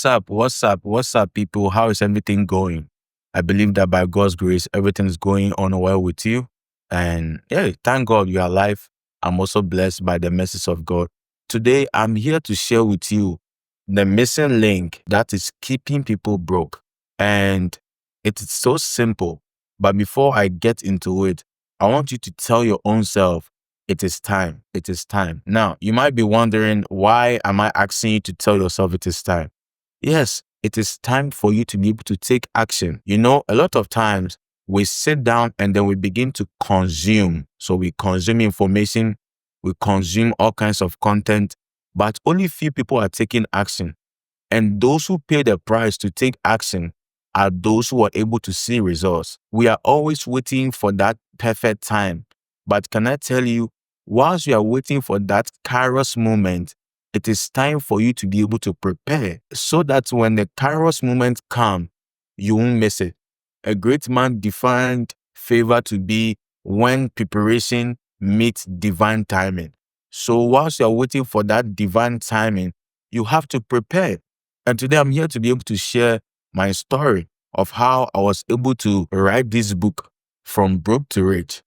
What's up? What's up? What's up, people? How is everything going? I believe that by God's grace, everything's going on well with you. And yeah, thank God you are alive. I'm also blessed by the message of God. Today, I'm here to share with you the missing link that is keeping people broke. And it is so simple. But before I get into it, I want you to tell your own self, it is time. It is time. Now, you might be wondering, why am I asking you to tell yourself it is time? Yes, it is time for you to be able to take action. You know, a lot of times we sit down and then we begin to consume. So we consume information, we consume all kinds of content, but only few people are taking action. And those who pay the price to take action are those who are able to see results. We are always waiting for that perfect time. But can I tell you, whilst you are waiting for that kairos moment, it is time for you to be able to prepare so that when the kairos moment comes, you won't miss it. A great man defined favor to be when preparation meets divine timing. So whilst you're waiting for that divine timing, you have to prepare. And today I'm here to be able to share my story of how I was able to write this book, From Broke to Rich.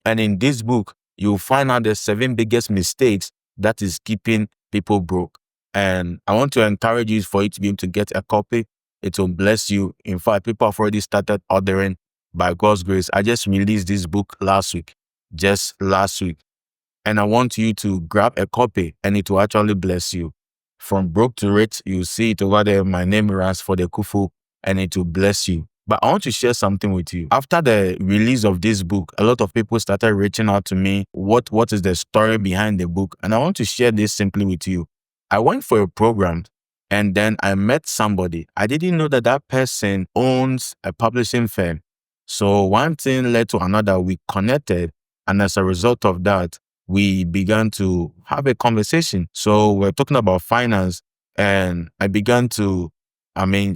And in this book, you'll find out the 7 biggest mistakes that is keeping people broke. And I want to encourage you for you to be able to get a copy. It will bless you. In fact, people have already started ordering by God's grace. I just released this book just last week. And I want you to grab a copy and it will actually bless you. From Broke to Rich, you see it over there. My name runs for the Kufu and it will bless you. But I want to share something with you. After the release of this book, a lot of people started reaching out to me. What is the story behind the book? And I want to share this simply with you. I went for a program and then I met somebody. I didn't know that that person owns a publishing firm. So one thing led to another. We connected. And as a result of that, we began to have a conversation. So we're talking about finance and I began to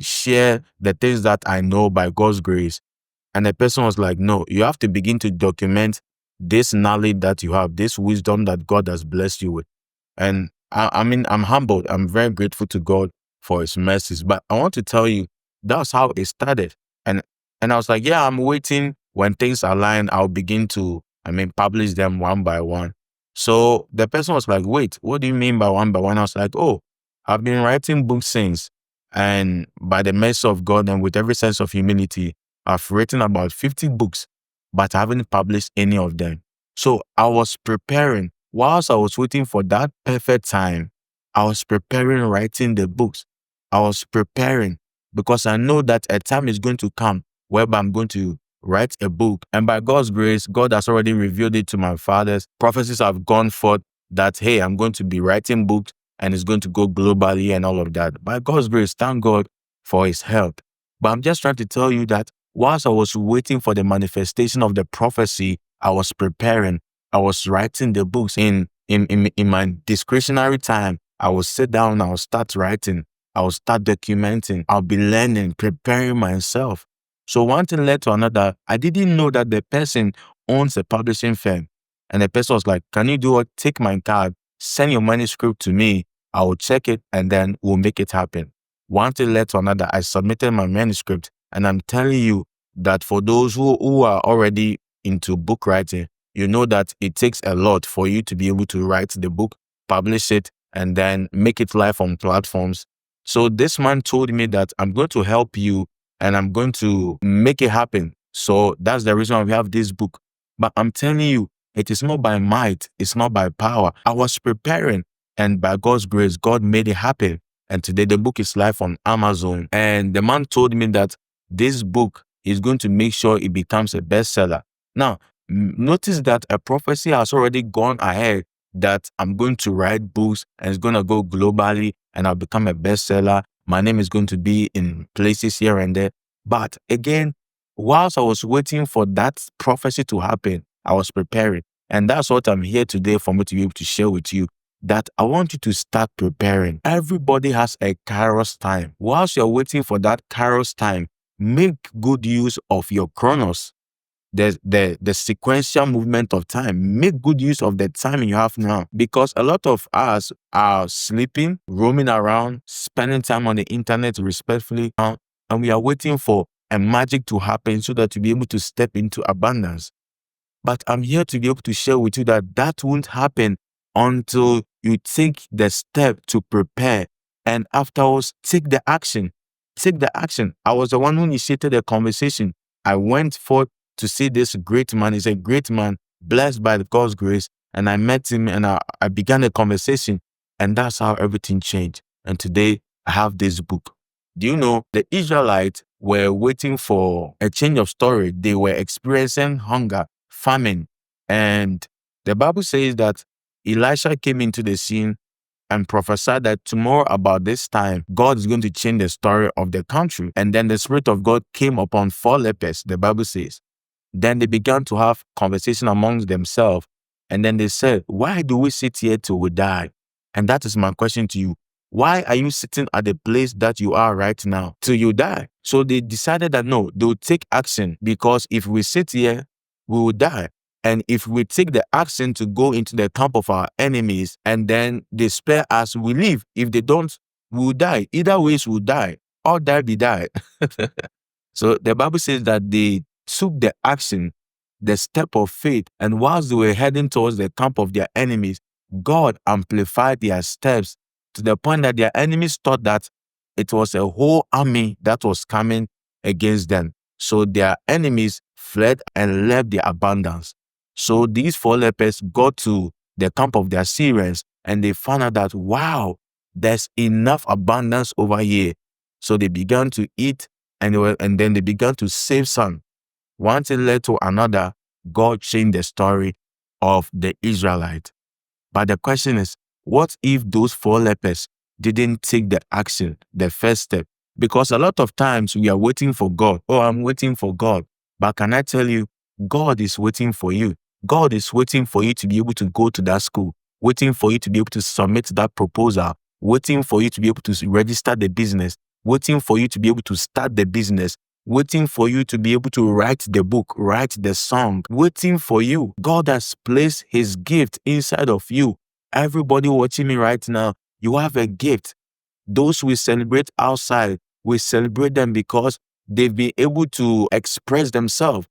share the things that I know by God's grace. And the person was like, no, you have to begin to document this knowledge that you have, this wisdom that God has blessed you with. And I'm humbled. I'm very grateful to God for his mercies. But I want to tell you, that's how it started. And I was like, yeah, I'm waiting. When things align, I'll begin to, publish them one by one. So the person was like, wait, what do you mean by one by one? I was like, oh, I've been writing books since. And by the mercy of God and with every sense of humility, I've written about 50 books, but I haven't published any of them. So I was preparing. Whilst I was waiting for that perfect time, I was preparing writing the books. I was preparing because I know that a time is going to come whereby I'm going to write a book. And by God's grace, God has already revealed it to my fathers. Prophecies have gone forth that, hey, I'm going to be writing books and it's going to go globally and all of that. By God's grace, thank God for his help. But I'm just trying to tell you that whilst I was waiting for the manifestation of the prophecy, I was preparing. I was writing the books in my discretionary time. I will sit down, I will start writing, I will start documenting, I'll be learning, preparing myself. So one thing led to another. I didn't know that the person owns a publishing firm. And the person was like, can you do it? Take my card, send your manuscript to me. I will check it and then we'll make it happen. One thing led to another. I submitted my manuscript and I'm telling you that for those who are already into book writing, you know that it takes a lot for you to be able to write the book, publish it, and then make it live on platforms. So this man told me that I'm going to help you and I'm going to make it happen. So that's the reason why we have this book. But I'm telling you, it is not by might, it's not by power. I was preparing and by God's grace, God made it happen. And today the book is live on Amazon. And the man told me that this book is going to make sure it becomes a bestseller. Now, notice that a prophecy has already gone ahead that I'm going to write books and it's going to go globally and I'll become a bestseller. My name is going to be in places here and there. But again, whilst I was waiting for that prophecy to happen, I was preparing. And that's what I'm here today for me to be able to share with you, that I want you to start preparing. Everybody has a kairos time. Whilst you're waiting for that kairos time, make good use of your chronos. the sequential movement of time. Make good use of the time you have now, because a lot of us are sleeping, roaming around, spending time on the internet respectfully, and we are waiting for a magic to happen so that to be able to step into abundance. But I'm here to be able to share with you that that won't happen until you take the step to prepare, and afterwards take the action. Take the action. I was the one who initiated the conversation. I went forth to see this great man. He's a great man, blessed by God's grace. And I met him and I began a conversation. And that's how everything changed. And today I have this book. Do you know the Israelites were waiting for a change of story? They were experiencing hunger, famine. And the Bible says that Elisha came into the scene and prophesied that tomorrow about this time, God is going to change the story of the country. And then the Spirit of God came upon 4 lepers, the Bible says. Then they began to have conversation amongst themselves. And then they said, why do we sit here till we die? And that is my question to you. Why are you sitting at the place that you are right now till you die? So they decided that no, they will take action, because if we sit here, we will die. And if we take the action to go into the camp of our enemies and then they spare us, we live. If they don't, we will die. Either ways, we'll die. Or die be die. So the Bible says that they took the action, the step of faith, and whilst they were heading towards the camp of their enemies, God amplified their steps to the point that their enemies thought that it was a whole army that was coming against them. So their enemies fled and left their abundance. So these 4 lepers got to the camp of the Assyrians and they found out that, wow, there's enough abundance over here. So they began to eat and then they began to save some. One thing led to another. God changed the story of the Israelites. But the question is, what if those 4 lepers didn't take the action, the first step? Because a lot of times we are waiting for God. Oh, I'm waiting for God. But can I tell you, God is waiting for you. God is waiting for you to be able to go to that school, waiting for you to be able to submit that proposal, waiting for you to be able to register the business, waiting for you to be able to start the business, waiting for you to be able to write the book, write the song, waiting for you. God has placed his gift inside of you. Everybody watching me right now, you have a gift. Those we celebrate outside, we celebrate them because they've been able to express themselves.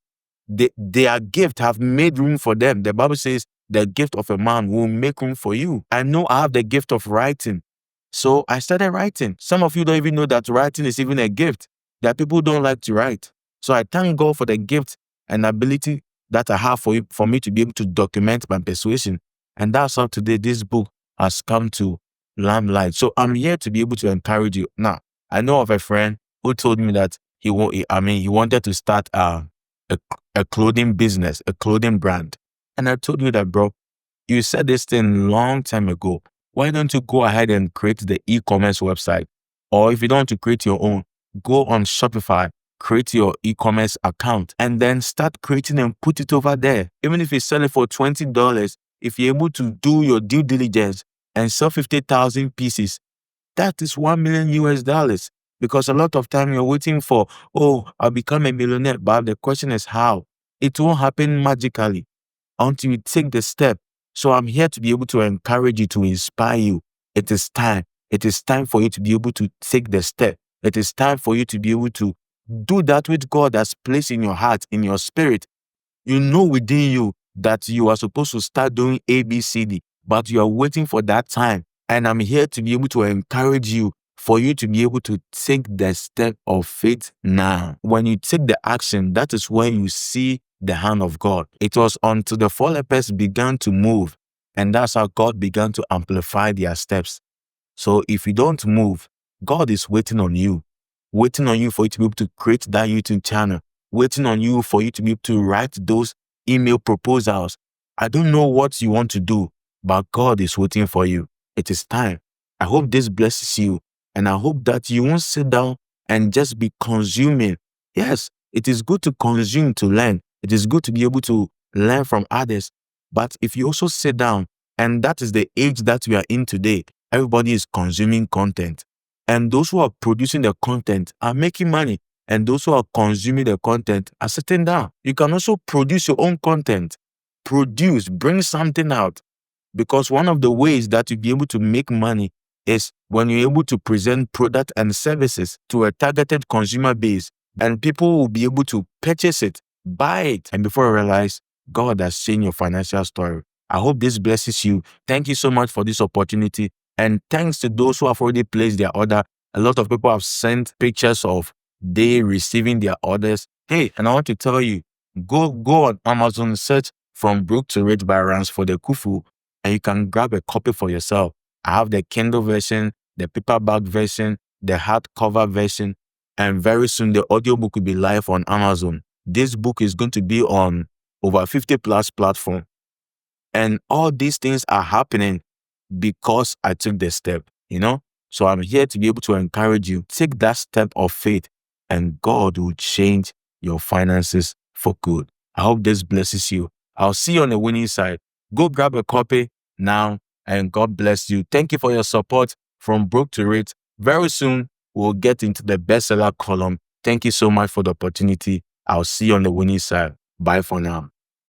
Their gift have made room for them. The Bible says the gift of a man will make room for you. I know I have the gift of writing. So I started writing. Some of you don't even know that writing is even a gift. There are people who don't like to write. So I thank God for the gift and ability that I have for me to be able to document my persuasion. And that's how today this book has come to limelight. So I'm here to be able to encourage you. Now, I know of a friend who told me that he wanted to start a clothing business, a clothing brand. And I told you that, bro, you said this thing long time ago. Why don't you go ahead and create the e-commerce website? Or if you don't want to create your own, go on Shopify, create your e-commerce account, and then start creating and put it over there. Even if you sell it for $20, if you're able to do your due diligence and sell 50,000 pieces, that is $1 million US. Because a lot of time you're waiting for, oh, I'll become a millionaire. But the question is how? It won't happen magically until you take the step. So I'm here to be able to encourage you, to inspire you. It is time. It is time for you to be able to take the step. It is time for you to be able to do that which God has placed in your heart, in your spirit. You know within you that you are supposed to start doing A, B, C, D, but you are waiting for that time. And I'm here to be able to encourage you, for you to be able to take the step of faith now. When you take the action, that is when you see the hand of God. It was until the 4 lepers began to move, and that's how God began to amplify their steps. So if you don't move, God is waiting on you for you to be able to create that YouTube channel, waiting on you for you to be able to write those email proposals. I don't know what you want to do, but God is waiting for you. It is time. I hope this blesses you, and I hope that you won't sit down and just be consuming. Yes, it is good to consume to learn. It is good to be able to learn from others. But if you also sit down, and that is the age that we are in today, everybody is consuming content. And those who are producing the content are making money. and those who are consuming the content are sitting down. You can also produce your own content. Bring something out. Because one of the ways that you'll be able to make money is when you're able to present product and services to a targeted consumer base, and people will be able to purchase it, buy it. And before you realize, God has changed your financial story. I hope this blesses you. Thank you so much for this opportunity. And thanks to those who have already placed their order. A lot of people have sent pictures of they receiving their orders. Hey, and I want to tell you, go on Amazon, search From Broke to Rich by Ransford Ekufu, and you can grab a copy for yourself. I have the Kindle version, the paperback version, the hardcover version, and very soon the audiobook will be live on Amazon. This book is going to be on over 50 plus platforms. And all these things are happening because I took the step, So I'm here to be able to encourage you. Take that step of faith and God will change your finances for good. I hope this blesses you. I'll see you on the winning side. Go grab a copy now and God bless you. Thank you for your support. From Broke to Rich. Very soon, we'll get into the bestseller column. Thank you so much for the opportunity. I'll see you on the winning side. Bye for now.